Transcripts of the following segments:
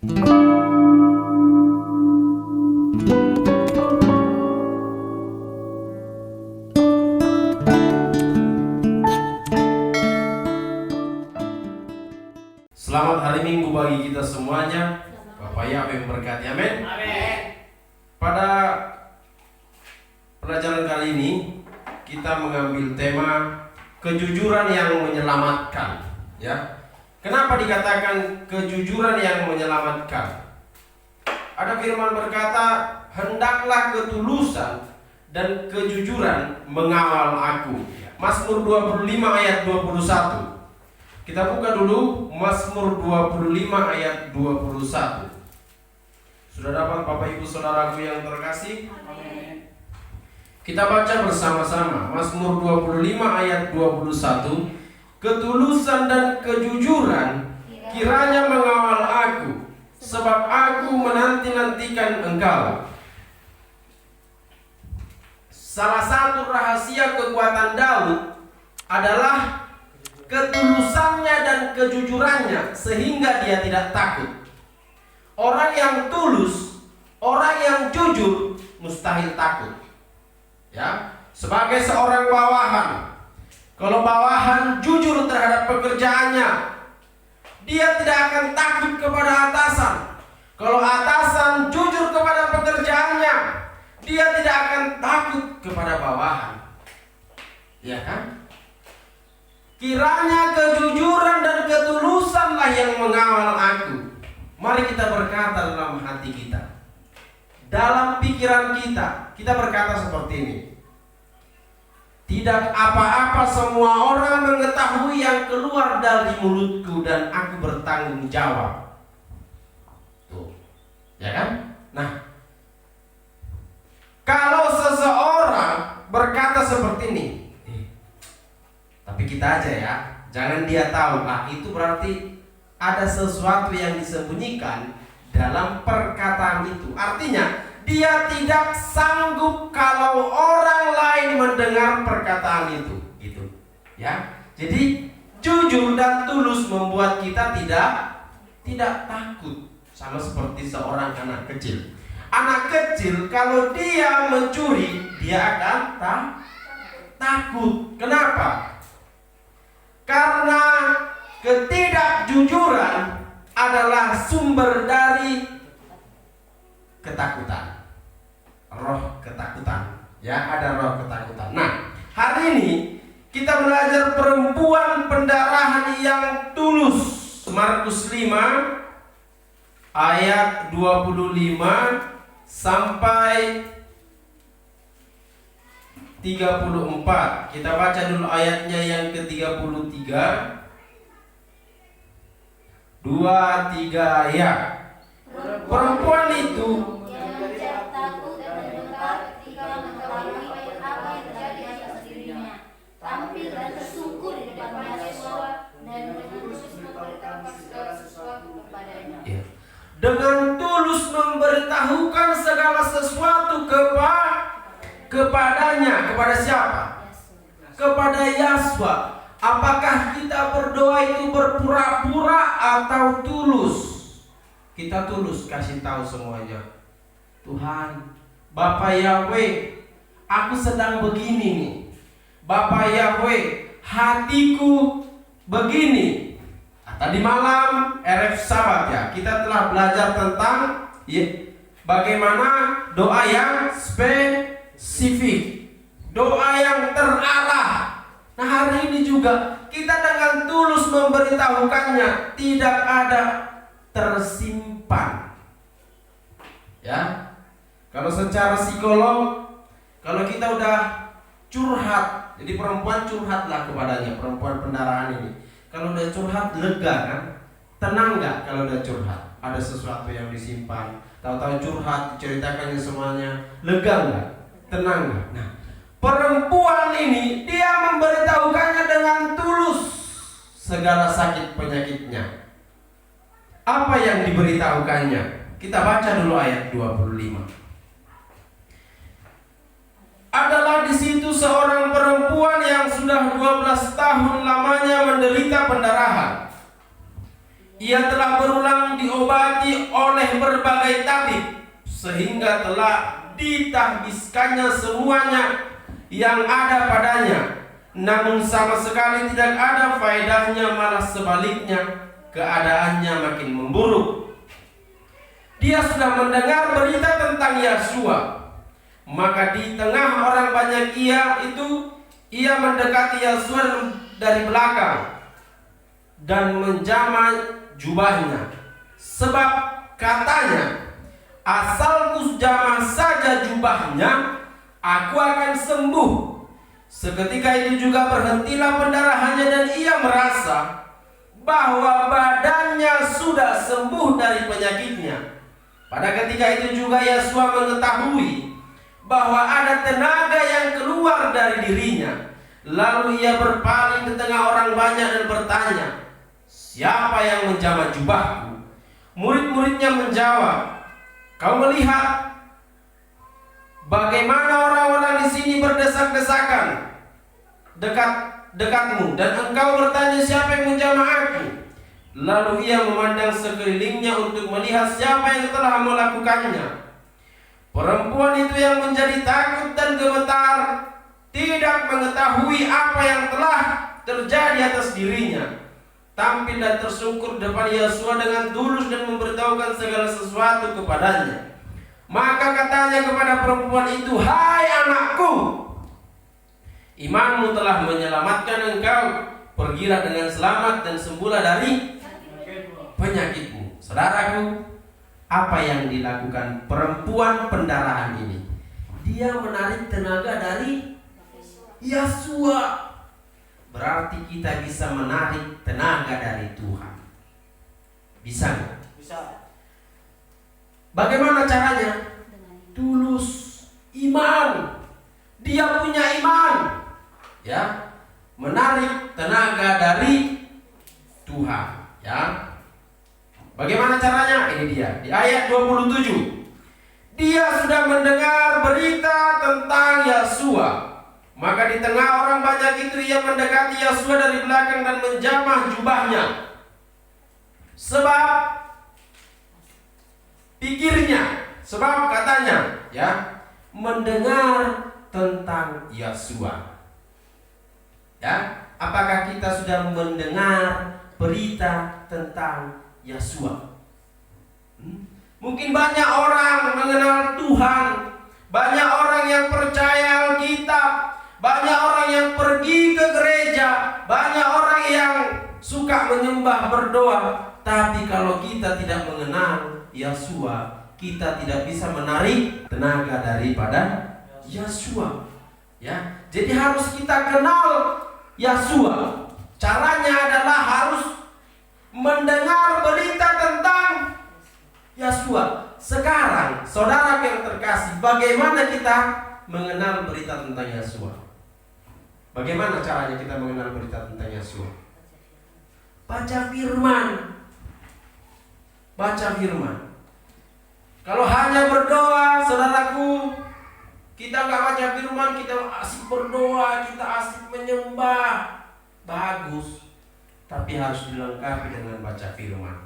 Selamat hari Minggu bagi kita semuanya. Bapak Yahweh memberkati. Amin. Pada pelajaran kali ini kita mengambil tema kejujuran yang menyelamatkan. Ya, kenapa dikatakan kejujuran yang menyelamatkan? Ada firman berkata, hendaklah ketulusan dan kejujuran mengawal aku. Mazmur 25 ayat 21. Kita buka dulu Mazmur 25 ayat 21. Sudah dapat Bapak Ibu Saudaraku yang terkasih? Amin. Kita baca bersama-sama Mazmur 25 ayat 21. Ketulusan dan kejujuran kiranya mengawal aku, sebab aku menanti-nantikan Engkau. Salah satu rahasia kekuatan Daud adalah ketulusannya dan kejujurannya, sehingga dia tidak takut. Orang yang tulus, orang yang jujur mustahil takut. Ya, sebagai seorang bawahan, kalau bawahan jujur terhadap pekerjaannya, dia tidak akan takut kepada atasan. Kalau atasan jujur kepada pekerjaannya, dia tidak akan takut kepada bawahan. Ya kan? Kiranya kejujuran dan ketulusanlah yang mengawal aku. Mari kita berkata dalam hati kita, dalam pikiran kita berkata seperti ini. Tidak apa-apa semua orang mengetahui yang keluar dari mulutku, dan aku bertanggung jawab. Tuh, ya kan? Nah, kalau seseorang berkata seperti ini, tapi kita aja ya, jangan dia tahu. Itu berarti ada sesuatu yang disembunyikan dalam perkataan itu. Artinya dia tidak sanggup kalau orang lain mendengar perkataan itu, gitu. Ya. Jadi jujur dan tulus membuat kita tidak takut, sama seperti seorang anak kecil. Anak kecil kalau dia mencuri, dia akan takut. Kenapa? Karena ketidakjujuran adalah sumber dari ketakutan. Roh ketakutan. Ya, ada roh ketakutan. Nah, hari ini kita belajar perempuan pendarahan yang tulus. Markus 5 ayat 25 sampai 34. Kita baca dulu ayatnya yang ke-33. 2-3 ya. Perempuan itu takut dan gemetar ketika mengetahui apa yang terjadi atas dirinya. Tampil dan tersungkur di depan mahasiswa dan dengan tulus memberitahukan segala sesuatu kepadanya. Ya. Dengan tulus memberitahukan segala sesuatu kepadanya. Kepada siapa? Kepada Yahshua. Apakah kita berdoa itu berpura-pura atau tulus? Kita tulus kasih tahu semuanya. Tuhan, Bapak Yahweh, aku sedang begini nih. Bapak Yahweh, hatiku begini. Tadi malam RF Sabat ya, kita telah belajar tentang bagaimana doa yang spesifik, doa yang terarah. Nah, hari ini juga kita dengan tulus memberitahukannya, tidak ada tersimpan. Ya, kalau secara psikolog, kalau kita udah curhat, jadi perempuan curhatlah kepadanya, perempuan pendarahan ini. Kalau udah curhat lega kan? Tenang nggak kalau udah curhat? Ada sesuatu yang disimpan, tahu-tahu curhat, ceritakannya semuanya, lega nggak? Tenang nggak? Nah, perempuan ini dia memberitahukannya dengan tulus segala sakit penyakitnya. Apa yang diberitahukannya? Kita baca dulu ayat 25. Adalah di situ seorang perempuan yang sudah 12 tahun lamanya menderita pendarahan. Ia telah berulang diobati oleh berbagai tabib, sehingga telah ditahbiskannya semuanya yang ada padanya. Namun sama sekali tidak ada faedahnya, malah sebaliknya keadaannya makin memburuk. Dia sudah mendengar berita tentang Yesua, maka di tengah orang banyak ia mendekati Yesua dari belakang dan menjamah jubahnya, sebab katanya, asalku jamah saja jubahnya, aku akan sembuh. Seketika itu juga berhentilah pendarahannya dan ia merasa bahwa badannya sudah sembuh dari penyakitnya. Pada ketika itu juga Yesua mengetahui bahwa ada tenaga yang keluar dari dirinya. Lalu ia berpaling ke tengah orang banyak dan bertanya, siapa yang menjamah jubahku? Murid-muridnya menjawab, kau melihat bagaimana orang-orang di sini berdesak-desakan dekatmu, dan engkau bertanya siapa yang menjamah aku? Lalu ia memandang sekelilingnya untuk melihat siapa yang telah melakukannya. Perempuan itu yang menjadi takut dan gemetar, tidak mengetahui apa yang telah terjadi atas dirinya, tampil dan tersungkur depan Yesua dengan tulus dan memberitahukan segala sesuatu kepadanya. Maka katanya kepada perempuan itu, hai anakku, imanmu telah menyelamatkan engkau. Pergilah dengan selamat dan sembuhlah dari penyakitmu. Saudaraku, apa yang dilakukan perempuan pendarahan ini? Dia menarik tenaga dari Yesua. Berarti kita bisa menarik tenaga dari Tuhan. Bisa nggak? Bisa. Bagaimana caranya? Tulus iman. Dia punya iman, ya, menarik tenaga dari Tuhan, ya. Bagaimana caranya? Ini dia di ayat 27. Dia sudah mendengar berita tentang Yesua, maka di tengah orang banyak itu ia mendekati Yesua dari belakang dan menjamah jubahnya, sebab pikirnya, sebab katanya, ya, mendengar tentang Yesua. Ya, apakah kita sudah mendengar berita tentang Yesua? Mungkin banyak orang mengenal Tuhan, banyak orang yang percaya Alkitab, banyak orang yang pergi ke gereja, banyak orang yang suka menyembah, berdoa. Tapi kalau kita tidak mengenal Yesua, kita tidak bisa menarik tenaga daripada Yesua. Ya, jadi harus kita kenal Yesua. Caranya adalah harus mendengar berita tentang Yesua. Sekarang, saudara yang terkasih, bagaimana kita mengenal berita tentang Yesua? Bagaimana caranya kita mengenal berita tentang Yesua? Baca firman. Baca firman. Kalau hanya berdoa, saudaraku, kita nggak baca firman, kita asik berdoa, kita asik menyembah, bagus. Tapi harus dilengkapi dengan baca firman.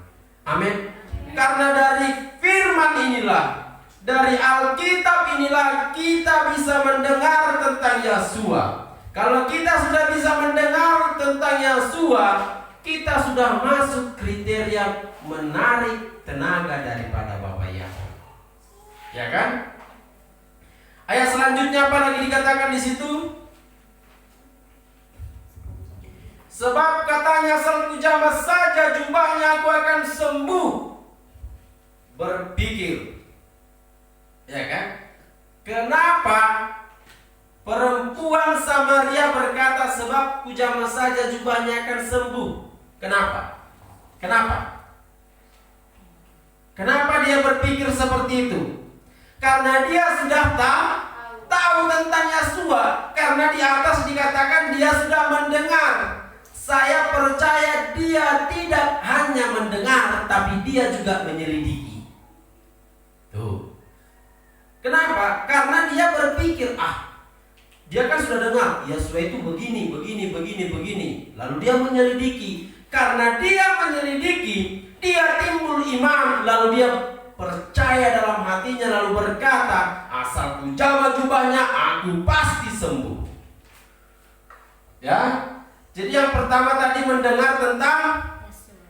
Amin. Karena dari firman inilah, dari Alkitab inilah kita bisa mendengar tentang Yesua. Kalau kita sudah bisa mendengar tentang Yesua, kita sudah masuk kriteria menarik tenaga daripada Bapa Yahweh. Ya kan? Ayat selanjutnya apa lagi dikatakan di situ? Sebab katanya, asalku jamah saja jubahnya, aku akan sembuh. Berpikir, ya kan? Kenapa perempuan Samaria berkata, sebab ku jamah saja jubahnya akan sembuh? Kenapa? Kenapa? Kenapa dia berpikir seperti itu? Karena dia sudah tahu tentang Yesua. Karena di atas dikatakan dia sudah mendengar. Saya percaya dia tidak hanya mendengar, tapi dia juga menyelidiki. Tuh. Kenapa? Karena dia berpikir, dia kan sudah dengar Yesua itu begini. Lalu dia menyelidiki. Karena dia menyelidiki, iman, lalu dia percaya dalam hatinya, lalu berkata, asal ku jamah jubahnya, aku pasti sembuh. Ya, jadi yang pertama tadi mendengar tentang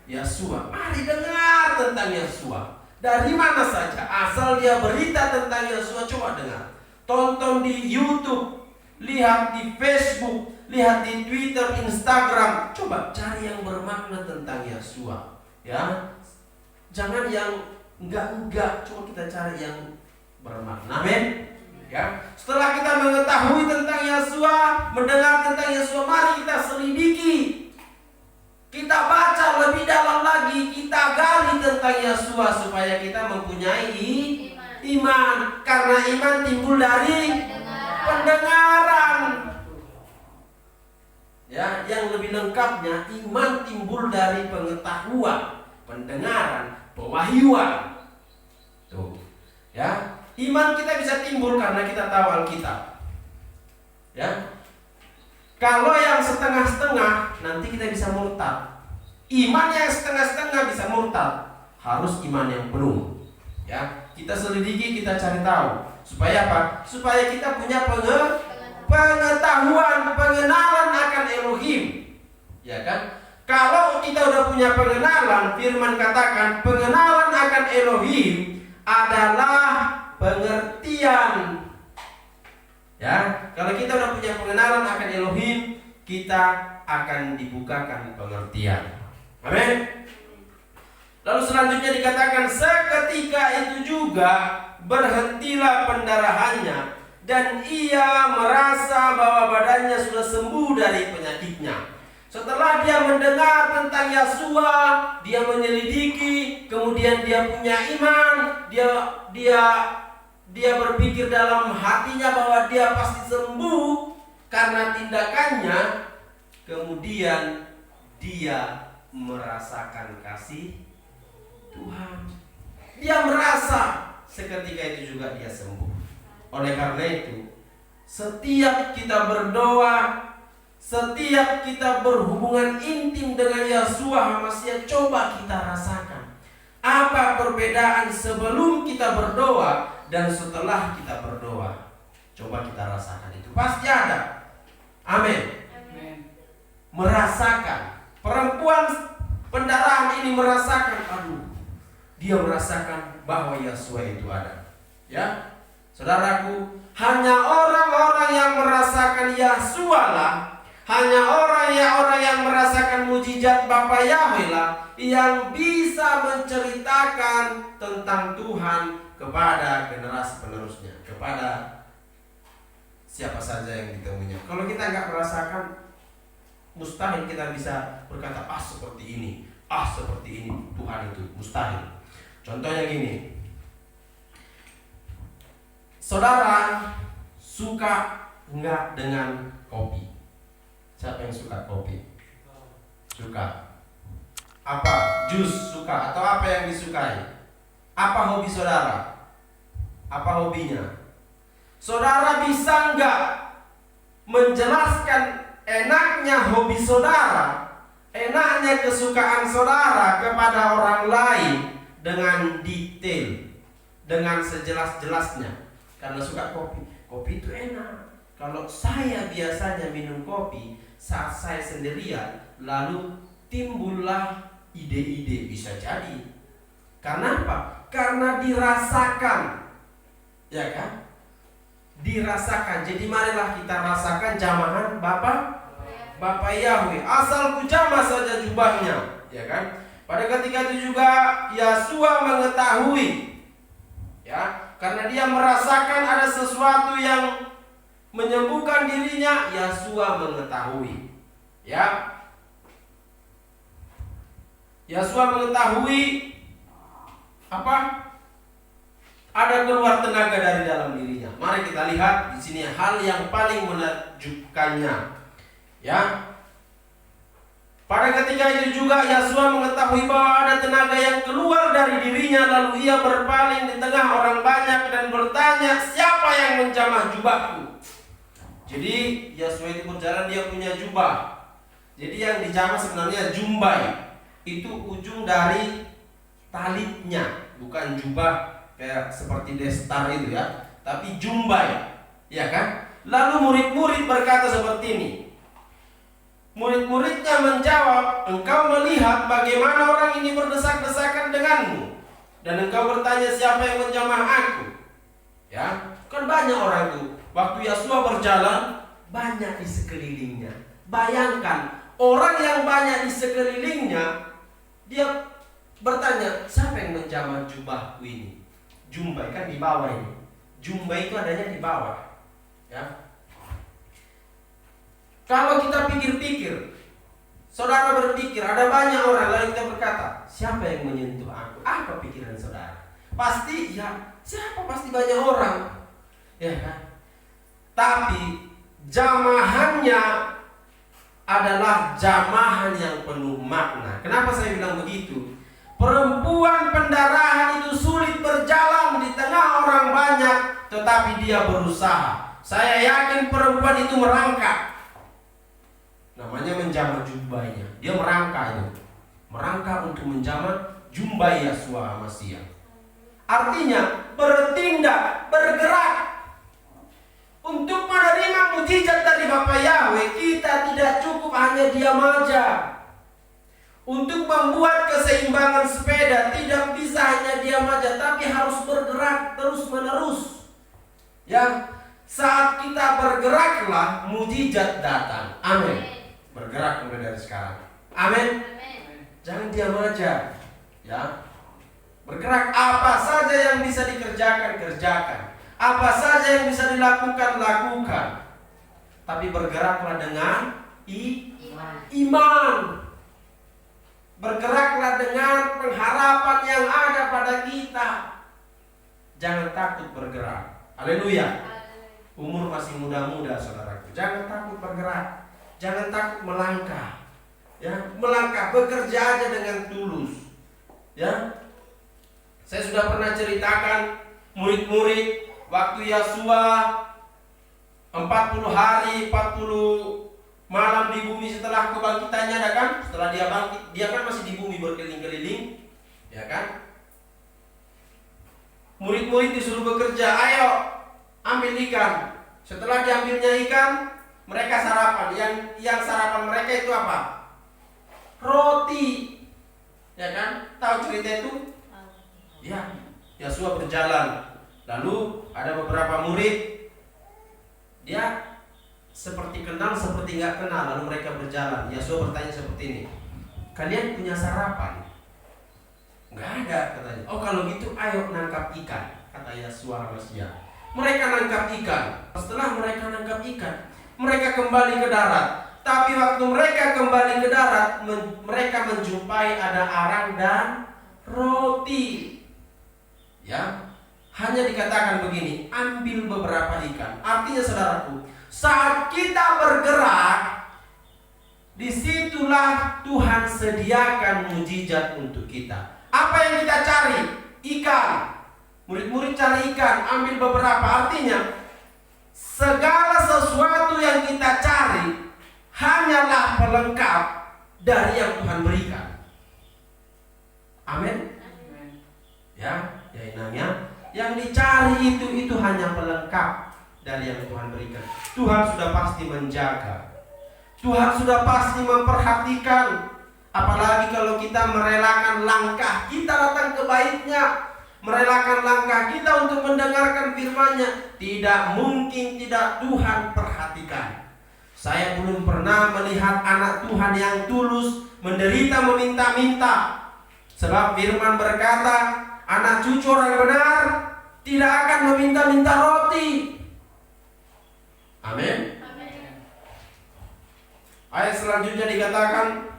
Yesua. Mari dengar tentang Yesua. Dari mana saja, asal dia berita tentang Yesua, coba dengar. Tonton di YouTube, lihat di Facebook, lihat di Twitter, Instagram. Coba cari yang bermakna tentang Yesua. Ya, jangan yang enggak, coba kita cari yang bermakna. Amin. Ya, setelah kita mengetahui tentang Yesua, mendengar tentang Yesua, mari kita selidiki. Kita baca lebih dalam lagi, kita gali tentang Yesua supaya kita mempunyai iman. Karena iman timbul dari pendengaran. Ya, yang lebih lengkapnya, iman timbul dari pengetahuan, pendengaran, pewahyuan. Tuh. Ya, iman kita bisa timbul karena kita tahu Alkitab. Ya. Kalau yang setengah-setengah, nanti kita bisa murtad. Iman yang setengah-setengah bisa murtad. Harus iman yang penuh. Ya, kita selidiki, kita cari tahu. Supaya apa? Supaya kita punya pengetahuan, pengenalan akan Elohim. Ya kan? Kalau kita udah punya pengenalan, firman katakan pengenalan akan Elohim adalah pengertian. Ya, kalau kita udah punya pengenalan akan Elohim, kita akan dibukakan pengertian. Amin. Lalu selanjutnya dikatakan seketika itu juga berhentilah pendarahannya dan ia merasa bahwa badannya sudah sembuh dari penyakitnya. Setelah dia mendengar tentang Yesua, dia menyelidiki, kemudian dia punya iman, dia berpikir dalam hatinya bahwa dia pasti sembuh karena tindakannya. Kemudian dia merasakan kasih Tuhan. Dia merasa seketika itu juga dia sembuh. Oleh karena itu, setiap kita berdoa, setiap kita berhubungan intim dengan Yesua HaMashiach, coba kita rasakan apa perbedaan sebelum kita berdoa dan setelah kita berdoa. Coba kita rasakan itu. Pasti ada. Amin. Merasakan. Perempuan pendarahan ini merasakan, dia merasakan bahwa Yesua itu ada. Ya, saudaraku, hanya orang-orang yang merasakan Yesua lah, hanya orang yang merasakan mujizat Bapa Yahweh lah yang bisa menceritakan tentang Tuhan kepada generasi penerusnya, kepada siapa saja yang ditemuinya. Kalau kita nggak merasakan, mustahil kita bisa berkata seperti ini Tuhan itu, mustahil. Contohnya gini, saudara suka nggak dengan kopi? Siapa yang suka kopi? Suka. Apa? Jus suka atau apa yang disukai? Apa hobi saudara? Apa hobinya? Saudara bisa nggak menjelaskan enaknya hobi saudara, enaknya kesukaan saudara kepada orang lain dengan detail, dengan sejelas-jelasnya? Karena suka kopi, kopi itu enak. Kalau saya biasanya minum kopi saat saya sendirian, lalu timbullah ide-ide, bisa jadi. Karena apa? Karena dirasakan, ya kan? Dirasakan. Jadi marilah kita rasakan jamahan Bapa Yahweh. Asal ku jamah saja jubahnya, ya kan? Pada ketika itu juga Yesua mengetahui, ya, karena dia merasakan ada sesuatu yang menyembuhkan dirinya. Yesua mengetahui, ya. Yesua mengetahui apa? Ada keluar tenaga dari dalam dirinya. Mari kita lihat di sini hal yang paling menakjubkannya. Ya. Pada ketika itu juga Yesua mengetahui bahwa ada tenaga yang keluar dari dirinya, lalu ia berpaling di tengah orang banyak dan bertanya, "Siapa yang menjamah jubahku?" Jadi Yesua itu berjalan, dia punya jubah. Jadi yang dijamah sebenarnya jumbai. Itu ujung dari talitnya, bukan jubah kayak seperti destar itu ya, tapi jumbai, ya kan? Lalu murid-murid berkata seperti ini. Murid-muridnya menjawab, engkau melihat bagaimana orang ini berdesak-desakan denganmu, dan engkau bertanya siapa yang menjamah aku. Ya, kan banyak orang tuh. Waktu Yosua berjalan, banyak di sekelilingnya. Bayangkan, orang yang banyak di sekelilingnya, dia bertanya, siapa yang menjamah jubahku ini? Jumbai kan di bawah ini. Jumbai itu adanya di bawah. Ya. Kalau kita pikir-pikir, saudara berpikir, ada banyak orang, lalu kita berkata, siapa yang menyentuh aku? Apa pikiran saudara? Pasti, ya, siapa? Pasti banyak orang, ya kan? Tapi jamahannya adalah jamahan yang penuh makna. Kenapa saya bilang begitu? Perempuan pendarahan itu sulit berjalan di tengah orang banyak, tetapi dia berusaha. Saya yakin perempuan itu merangkak. Namanya menjamah jumbainya. Dia merangkak itu. Merangkak untuk menjamah jumbai Yosua Amasiah. Artinya bertindak, bergerak. Untuk menerima mujizat dari Bapa Yahweh, kita tidak cukup hanya diam aja. Untuk membuat keseimbangan sepeda tidak bisa hanya diam aja, tapi harus bergerak terus menerus. Ya, saat kita bergeraklah mujizat datang. Amin. Bergerak mulai dari sekarang. Amin. Jangan diam aja. Ya. Bergerak, apa saja yang bisa dikerjakan, kerjakan. Apa saja yang bisa dilakukan, lakukan. Tapi bergeraklah dengan iman. Bergeraklah dengan pengharapan yang ada pada kita. Jangan takut bergerak. Haleluya. Umur masih muda-muda saudaraku. Jangan takut bergerak. Jangan takut melangkah. Ya, melangkah, bekerja aja dengan tulus. Ya. Saya sudah pernah ceritakan murid-murid waktu Yosua 40 hari 40 malam di bumi setelah kebangkitannya, ada kan? Setelah dia bangkit, dia kan masih di bumi berkeliling-keliling, ya kan? Murid-murid disuruh bekerja, ayo ambil ikan. Setelah diambilnya ikan, mereka sarapan. Yang sarapan mereka itu apa? Roti. Ya kan? Tahu cerita itu? Ya. Yosua berjalan. Lalu ada beberapa murid, dia seperti kenal, seperti nggak kenal. Lalu mereka berjalan. Yosua bertanya seperti ini, kalian punya sarapan? Nggak ada, katanya. Oh kalau gitu ayo nangkap ikan, kata Yosua Amasiah. Mereka nangkap ikan. Setelah mereka nangkap ikan, mereka kembali ke darat. Tapi waktu mereka kembali ke darat, mereka menjumpai ada arang dan roti. Ya, hanya dikatakan begini, ambil beberapa ikan. Artinya saudaraku, saat kita bergerak, disitulah Tuhan sediakan mujizat untuk kita. Apa yang kita cari? Ikan. Murid-murid cari ikan, ambil beberapa. Artinya segala sesuatu yang kita cari hanyalah pelengkap dari yang Tuhan berikan. Amin. Ya, inangnya yang dicari itu hanya pelengkap dari yang Tuhan berikan. Tuhan sudah pasti menjaga. Tuhan sudah pasti memperhatikan. Apalagi kalau kita merelakan langkah kita datang ke baitnya, merelakan langkah kita untuk mendengarkan firman-Nya, tidak mungkin tidak Tuhan perhatikan. Saya belum pernah melihat anak Tuhan yang tulus menderita meminta-minta. Sebab firman berkata, anak cucu orang benar tidak akan meminta-minta roti. Amin. Ayat selanjutnya dikatakan,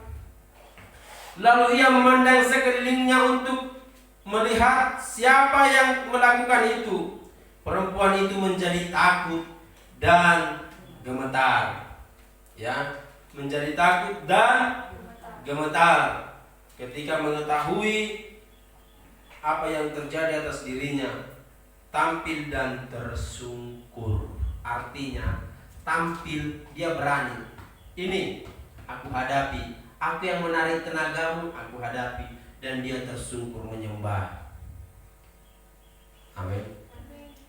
lalu ia memandang sekelilingnya untuk melihat siapa yang melakukan itu. Perempuan itu menjadi takut dan gemetar. Ya, menjadi takut dan gemetar ketika mengetahui apa yang terjadi atas dirinya. Tampil dan tersungkur. Artinya tampil, dia berani. Ini aku hadapi. Aku yang menarik tenagamu, aku hadapi. dan dia tersungkur menyembah. Amin.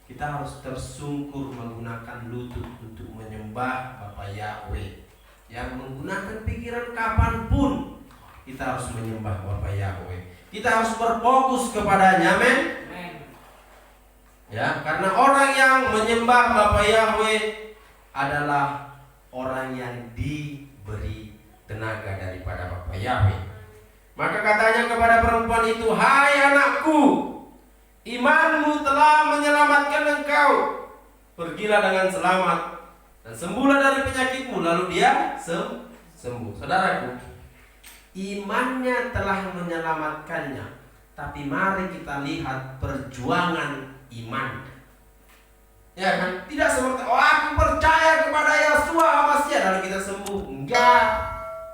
Kita harus tersungkur menggunakan lutut untuk menyembah Bapa Yahweh. Yang menggunakan pikiran kapanpun kita harus menyembah Bapa Yahweh. Kita harus berfokus kepadanya. Amin. Ya, karena orang yang menyembah Bapa Yahweh adalah orang yang diberi tenaga daripada Bapa Yahweh. Maka katanya kepada perempuan itu, "Hai anakku, imanmu telah menyelamatkan engkau. Pergilah dengan selamat dan sembuhlah dari penyakitmu." Lalu dia sembuh. Saudaraku, imannya telah menyelamatkannya. Tapi mari kita lihat perjuangan iman. Ya kan? Tidak seperti, "Oh, aku percaya kepada Yeshua Hamasya lalu kita sembuh." Enggak.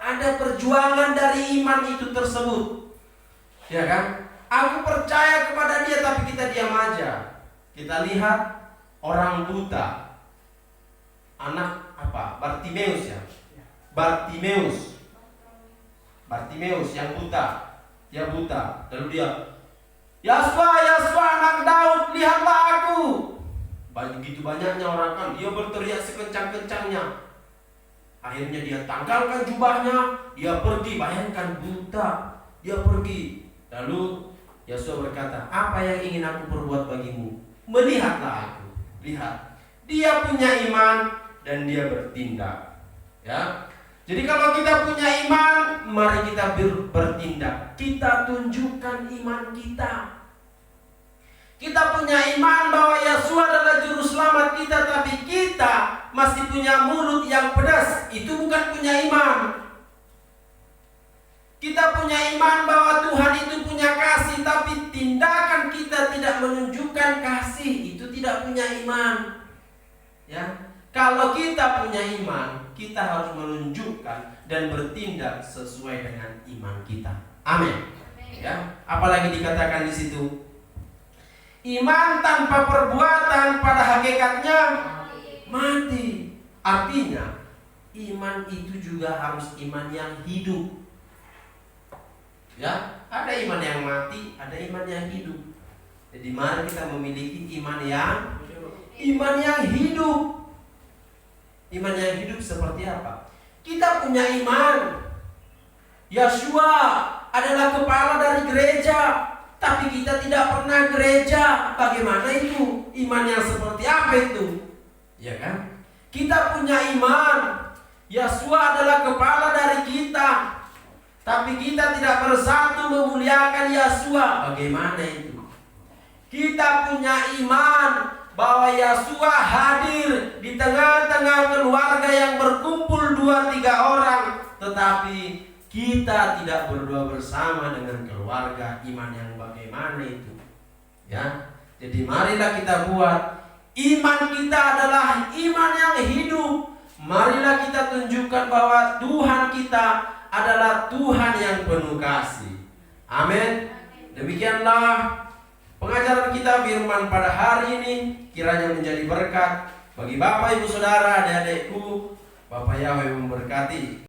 Ada perjuangan dari iman itu tersebut. Ya kan? Aku percaya kepada dia tapi kita diam aja. Kita lihat orang buta. Anak apa? Bartimeus ya. Bartimeus yang buta. Dia buta. Lalu dia, Yeshua anak Daud, lihatlah aku." Begitu banyaknya orang kan, dia berteriak sekencang-kencangnya. Akhirnya dia tanggalkan jubahnya, dia pergi. Bayangkan buta, dia pergi. Lalu Yeshua berkata, "Apa yang ingin aku perbuat bagimu? Melihatlah aku." Lihat, dia punya iman dan dia bertindak. Ya. Jadi kalau kita punya iman, mari kita bertindak. Kita tunjukkan iman kita. Kita punya iman bahwa Yeshua adalah juru selamat kita, tapi kita masih punya mulut yang pedas. Itu bukan punya iman. Kita punya iman bahwa Tuhan itu punya kasih, tapi tindakan kita tidak menunjukkan kasih. Itu tidak punya iman. Ya, kalau kita punya iman, kita harus menunjukkan dan bertindak sesuai dengan iman kita. Amin. Ya, apalagi dikatakan di situ, iman tanpa perbuatan pada hakikatnya mati. Artinya, iman itu juga harus iman yang hidup. Ya, ada iman yang mati, ada iman yang hidup. Jadi mari kita memiliki iman yang hidup. Iman yang hidup seperti apa? Kita punya iman Yeshua adalah kepala dari gereja, tapi kita tidak pernah gereja. Bagaimana itu? Iman yang seperti apa itu? Ya kan? Kita punya iman Yeshua adalah kepala dari kita, tapi kita tidak bersatu memuliakan Yeshua. Bagaimana itu? Kita punya iman bahwa Yeshua hadir di tengah-tengah keluarga yang berkumpul 2-3 orang, tetapi kita tidak berdoa bersama dengan keluarga. Iman yang bagaimana itu? Ya. Jadi marilah kita buat iman kita adalah iman yang hidup. Marilah kita tunjukkan bahwa Tuhan kita adalah Tuhan yang penuh kasih. Amin. Demikianlah pengajaran kita firman pada hari ini, kiranya menjadi berkat bagi Bapak, Ibu, Saudara, adik-adikku. Bapak Yahweh memberkati.